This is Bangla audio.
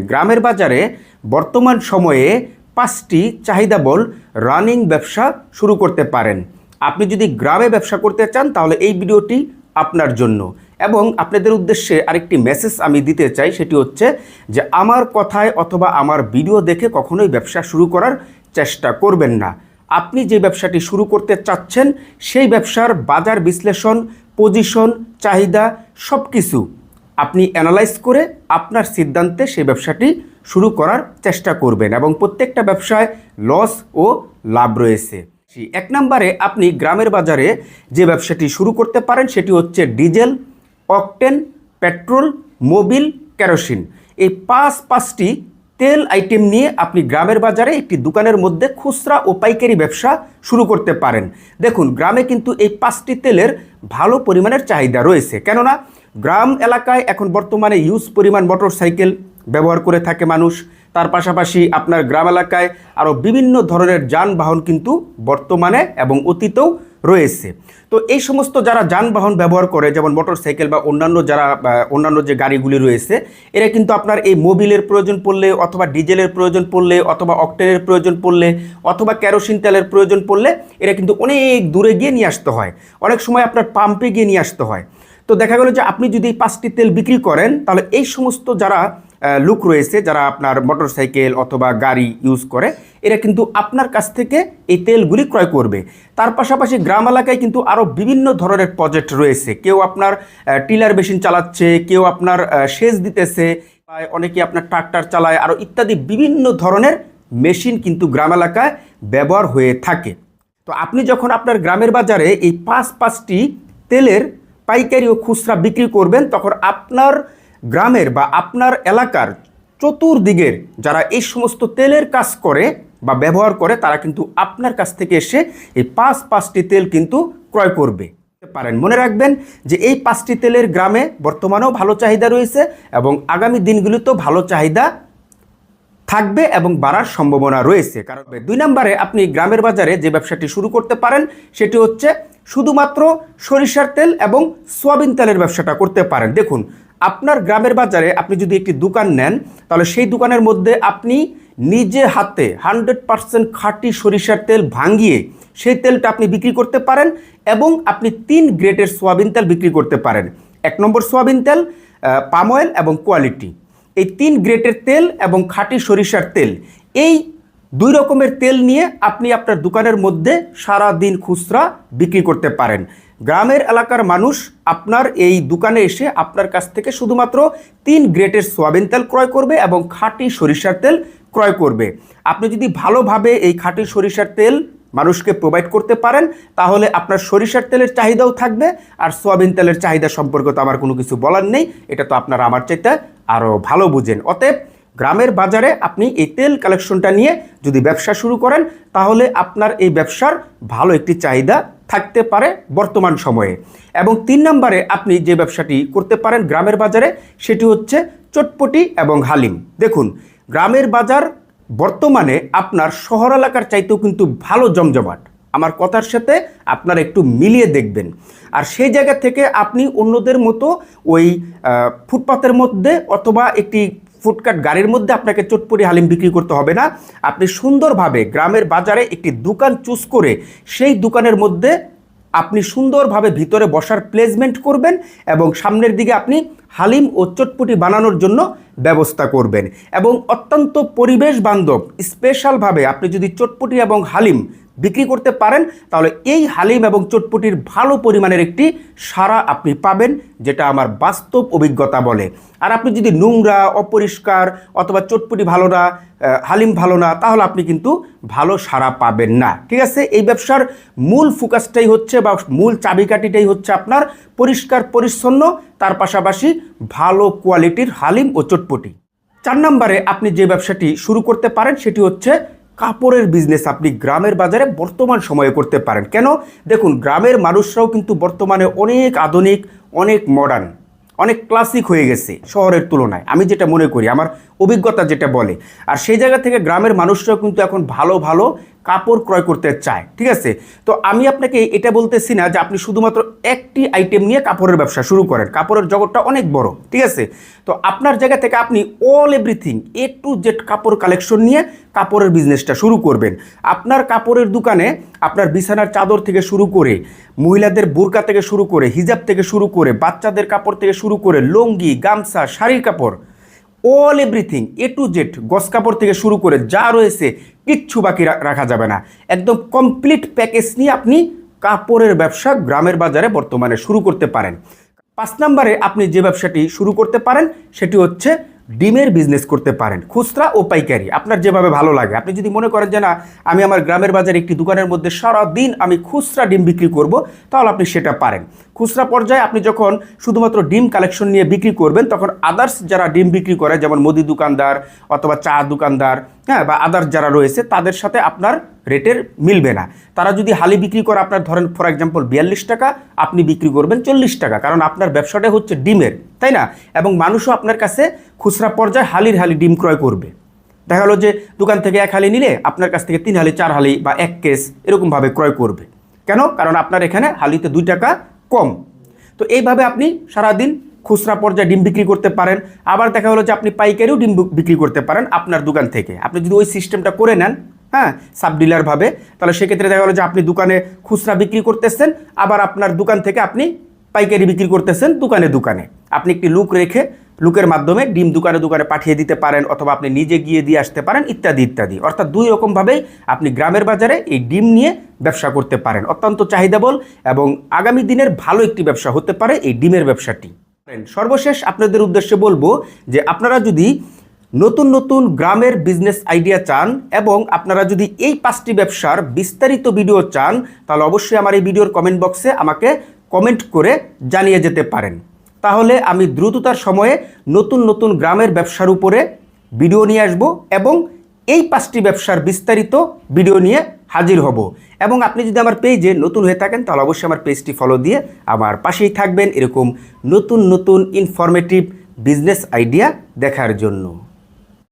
গ্রামের বাজারে বর্তমান সময়ে 5টি চাহিদাবল রানিং ব্যবসা শুরু করতে পারেন। আপনি যদি গ্রামে ব্যবসা করতে চান তাহলে এই ভিডিওটি আপনার জন্য। এবং আপনাদের উদ্দেশ্যে আরেকটি মেসেজ আমি দিতে চাই, সেটি হচ্ছে যে আমার কথায় অথবা আমার ভিডিও দেখে কখনোই ব্যবসা শুরু করার চেষ্টা করবেন না। আপনি যে ব্যবসাটি শুরু করতে চাচ্ছেন সেই ব্যবসার বাজার বিশ্লেষণ, পজিশন, চাহিদা সব কিছু আপনি অ্যানালাইজ করে আপনার সিদ্ধান্তে সেই ব্যবসাটি শুরু করার চেষ্টা করবেন এবং প্রত্যেকটা ব্যবসায় লস ও লাভ রয়েছে। 1 নম্বরে আপনি গ্রামের বাজারে যে ব্যবসাটি শুরু করতে পারেন সেটি হচ্ছে diesel, octane, petrol, Mobil, kerosene. এই পাঁচটি তেল আইটেম নিয়ে আপনি গ্রামের বাজারে একটি দোকানের মধ্যে খুচরা ও পাইকারি ব্যবসা শুরু করতে পারেন। দেখুন, গ্রামে কিন্তু এই 5টি তেলের ভালো পরিমাণের চাহিদা রয়েছে, কেননা গ্রাম এলাকায় এখন বর্তমানে হিউজ পরিমাণ মোটরসাইকেল ব্যবহার করে থাকে মানুষ। তার পাশাপাশি আপনার গ্রাম এলাকায় আরও বিভিন্ন ধরনের যানবাহন কিন্তু বর্তমানে এবং অতীতেও রয়েছে। তো এই সমস্ত যারা যানবাহন ব্যবহার করে, যেমন মোটরসাইকেল বা অন্যান্য যে গাড়িগুলি রয়েছে, এরা কিন্তু আপনার এই মোবিলের প্রয়োজন পড়লে অথবা ডিজেলের প্রয়োজন পড়লে অথবা অকটেনের প্রয়োজন পড়লে অথবা কেরোসিন তেলের প্রয়োজন পড়লে এরা কিন্তু অনেক দূরে গিয়ে নিয়ে আসতে হয়, অনেক সময় আপনার পাম্পে গিয়ে নিয়ে আসতে হয়। তো দেখা গেল যে আপনি যদি এই 5টি তেল বিক্রি করেন তাহলে এই সমস্ত যারা লোক রয়েছে, যারা আপনার মোটরসাইকেল অথবা গাড়ি ইউজ করে, এরা কিন্তু আপনার কাছ থেকে এই তেলগুলি ক্রয় করবে। তার পাশাপাশি গ্রাম এলাকায় কিন্তু আরও বিভিন্ন ধরনের প্রজেক্ট রয়েছে। কেউ আপনার টিলার মেশিন চালাচ্ছে, কেউ আপনার সেচ দিতেছে, অনেকে আপনার ট্রাক্টর চালায়, আরও ইত্যাদি বিভিন্ন ধরনের মেশিন কিন্তু গ্রাম এলাকায় ব্যবহার হয়ে থাকে। তো আপনি যখন আপনার গ্রামের বাজারে এই পাঁচটি তেলের পাইকারি ও খুচরা বিক্রি করবেন, তখন আপনার গ্রামের বা আপনার এলাকার চতুর্দিকের যারা এই সমস্ত তেলের কাজ করে বা ব্যবহার করে, তারা কিন্তু আপনার কাছ থেকে এসে এই পাঁচটি তেল কিন্তু ক্রয় করবে পারেন। মনে রাখবেন যে এই 5টি তেলের গ্রামে বর্তমানেও ভালো চাহিদা রয়েছে এবং আগামী দিনগুলিতেও ভালো চাহিদা থাকবে এবং বাড়ার সম্ভাবনা রয়েছে। কারণ 2 নম্বরে আপনি গ্রামের বাজারে যে ব্যবসাটি শুরু করতে পারেন সেটি হচ্ছে শুধুমাত্র সরিষার তেল এবং সয়াবিন তেলের ব্যবসাটা করতে পারেন। দেখুন, আপনার গ্রামের বাজারে আপনি যদি একটি দোকান নেন তাহলে সেই দোকানের মধ্যে আপনি নিজে হাতে 100% খাঁটি সরিষার তেল ভাঙিয়ে সেই তেলটা আপনি বিক্রি করতে পারেন এবং আপনি 3 গ্রেডের সয়াবিন তেল বিক্রি করতে পারেন। 1 নম্বর সয়াবিন তেল, পাম অয়েল এবং কোয়ালিটি। এই 3 গ্রেডের তেল এবং খাঁটি সরিষার তেল, এই 2 রকমের তেল নিয়ে আপনি আপনার দোকানের মধ্যে সারা দিন খুচরা বিক্রি করতে পারেন। গ্রামের এলাকার মানুষ আপনার এই দোকানে এসে আপনার কাছ থেকে শুধুমাত্র 3 গ্রেডের সয়াবিন তেল ক্রয় করবে এবং খাঁটি সরিষার তেল ক্রয় করবে। আপনি যদি ভালোভাবে এই খাঁটি সরিষার তেল মানুষকে প্রোভাইড করতে পারেন তাহলে আপনার সরিষার তেলের চাহিদাও থাকবে, আর সয়াবিন তেলের চাহিদা সম্পর্কে তো আমার কোনো কিছু বলার নেই, এটা তো আপনারা আমার চাইতে আরও ভালো বুঝেন। অতএব গ্রামের বাজারে আপনি এই তেল কালেকশনটা নিয়ে যদি ব্যবসা শুরু করেন তাহলে আপনার এই ব্যবসার ভালো একটি চাহিদা থাকতে পারে বর্তমান সময়ে। এবং 3 নম্বরে আপনি যে ব্যবসাটি করতে পারেন গ্রামের বাজারে সেটি হচ্ছে চটপটি এবং হালিম। দেখুন, গ্রামের বাজার বর্তমানে আপনার শহর এলাকার চাইতেও কিন্তু ভালো জমজমাট। আমার কথার সাথে আপনারা একটু মিলিয়ে দেখবেন। আর সেই জায়গা থেকে আপনি অন্যদের মতো ওই ফুটপাতের মধ্যে অথবা একটি ফুটকাট গাড়ির মধ্যে আপনাকে চটপটি হালিম বিক্রি করতে হবে না। আপনি সুন্দরভাবে গ্রামের বাজারে একটি দোকান চুজ করে সেই দোকানের মধ্যে আপনি সুন্দরভাবে ভিতরে বসার প্লেসমেন্ট করবেন এবং সামনের দিকে আপনি হালিম ও চটপটি বানানোর জন্য ব্যবস্থা করবেন এবং অত্যন্ত পরিবেশ বান্ধব স্পেশালভাবে আপনি যদি চটপটি এবং হালিম বিক্রি করতে পারেন তাহলে এই হালিম এবং চটপটির ভালো পরিমাণের একটি সাড়া আপনি পাবেন, যেটা আমার বাস্তব অভিজ্ঞতা বলে। আর আপনি যদি নোংরা, অপরিষ্কার অথবা চটপটি ভালো না, হালিম ভালো না, তাহলে আপনি কিন্তু ভালো সাড়া পাবেন না। ঠিক আছে, এই ব্যবসার মূল ফোকাসটাই হচ্ছে বা মূল চাবিকাঠিটাই হচ্ছে আপনার পরিষ্কার পরিচ্ছন্ন, তার পাশাপাশি ভালো কোয়ালিটির হালিম ও চটপটি। 4 নম্বরে আপনি যে ব্যবসাটি শুরু করতে পারেন সেটি হচ্ছে কাপড়ের বিজনেস। আপনি গ্রামের বাজারে বর্তমান সময়ে করতে পারেন। কেন? দেখুন, গ্রামের মানুষরাও কিন্তু বর্তমানে অনেক আধুনিক, অনেক মডার্ন, অনেক ক্লাসিক হয়ে গেছে শহরের তুলনায়, আমি যেটা মনে করি, আমার অভিজ্ঞতা যেটা বলে। আর সেই জায়গা থেকে গ্রামের মানুষরাও কিন্তু এখন ভালো ভালো কাপড় ক্রয় করতে চায়, ঠিক আছে? তো আমি আপনাকে এটা বলতেছি না যে আপনি শুধুমাত্র একটি আইটেম নিয়ে কাপড়ের ব্যবসা শুরু করেন, কাপড়ের জগৎটা অনেক বড়, ঠিক আছে? তো আপনার জায়গা থেকে আপনি all everything A to Z কাপড় কালেকশন নিয়ে কাপড়ের বিজনেসটা শুরু করবেন। আপনার কাপড়ের দোকানে আপনার বিছানার চাদর থেকে শুরু করে, মহিলাদের বোরকা থেকে শুরু করে, হিজাব থেকে শুরু করে, বাচ্চাদের কাপড় থেকে শুরু করে, লুঙ্গি, গামছা, শাড়ির কাপড়, all everything A to Z, গস কাপড় থেকে শুরু করে যা রয়েছে কিচ্ছু বাকি রাখা যাবে না। একদম কমপ্লিট প্যাকেজ নিয়ে আপনি কাপড়ের ব্যবসা গ্রামের বাজারে বর্তমানে শুরু করতে পারেন। 5 নম্বরে আপনি যে ব্যবসাটি শুরু করতে পারেন সেটি হচ্ছে ডিমের বিজনেস করতে পারেন, খুচরা ও পাইকারি, আপনার যেভাবে ভালো লাগে। আপনি যদি মনে করেন যে না, আমি আমার গ্রামের বাজারে একটি দোকানের মধ্যে সারাদিন আমি খুচরা ডিম বিক্রি করব, তাহলে আপনি সেটা পারেন। খুচরা পর্যায়ে আপনি যখন শুধুমাত্র ডিম কালেকশন নিয়ে বিক্রি করবেন, তখন আদার্স যারা ডিম বিক্রি করে, যেমন মুদি দোকানদার অথবা চা দোকানদার, হ্যাঁ, বা আদার্স যারা রয়েছে, তাদের সাথে আপনার রেটের মিলবে না। তারা যদি হালি বিক্রি করে, আপনার ধরেন ফর এক্সাম্পল 42 টাকা, আপনি বিক্রি করবেন 40 টাকা, কারণ আপনার ব্যবসাটা হচ্ছে ডিমের, তাই না? এবং মানুষও আপনার কাছে খুচরা পর্যায়ে হালির হালি ডিম ক্রয় করবে। দেখা গেলো যে দোকান থেকে 1 হালি নিলে আপনার কাছ থেকে 3 হালি, 4 হালি বা 1 কেস এরকমভাবে ক্রয় করবে। কেন? কারণ আপনার এখানে হালিতে 2 টাকা কম। তো এইভাবে আপনি সারাদিন খুচরা পর্যায়ে ডিম বিক্রি করতে পারেন। আবার দেখা গেলো যে আপনি পাইকারিও ডিম বিক্রি করতে পারেন আপনার দোকান থেকে। আপনি যদি ওই সিস্টেমটা করে নেন, হ্যাঁ, সাব ডিলারভাবে, তাহলে সেক্ষেত্রে দেখা গেলো যে আপনি দোকানে খুচরা বিক্রি করতেছেন, আবার আপনার দোকান থেকে আপনি পাইকারি বিক্রি করতেছেন দোকানে দোকানে। আপনি একটি লুক রেখে লুকের মাধ্যমে ডিম দোকানে দোকানে পাঠিয়ে দিতে পারেন, অথবা আপনি নিজে গিয়ে দিয়ে আসতে পারেন, ইত্যাদি ইত্যাদি। অর্থাৎ 2 রকমভাবেই আপনি গ্রামের বাজারে এই ডিম নিয়ে ব্যবসা করতে পারেন। অত্যন্ত চাহিদাবল এবং আগামী দিনের ভালো একটি ব্যবসা হতে পারে এই ডিমের ব্যবসাটি। সর্বশেষ আপনাদের উদ্দেশ্যে বলবো যে আপনারা যদি নতুন নতুন গ্রামের বিজনেস আইডিয়া চান এবং আপনারা যদি এই 5টি ব্যবসার বিস্তারিত ভিডিও চান, তাহলে অবশ্যই আমার এই ভিডিওর কমেন্ট বক্সে আমাকে কমেন্ট করে জানিয়ে যেতে পারেন। তাহলে আমি দ্রুততার সময়ে নতুন নতুন গ্রামের ব্যবসার উপরে ভিডিও নিয়ে আসব এবং এই 5টি ব্যবসার বিস্তারিত ভিডিও নিয়ে হাজির হব। এবং আপনি যদি আমার পেজে নতুন হয়ে থাকেন, তাহলে অবশ্যই আমার পেজটি ফলো দিয়ে আমার পাশেই থাকবেন এরকম নতুন নতুন ইনফরমেটিভ বিজনেস আইডিয়া দেখার জন্য।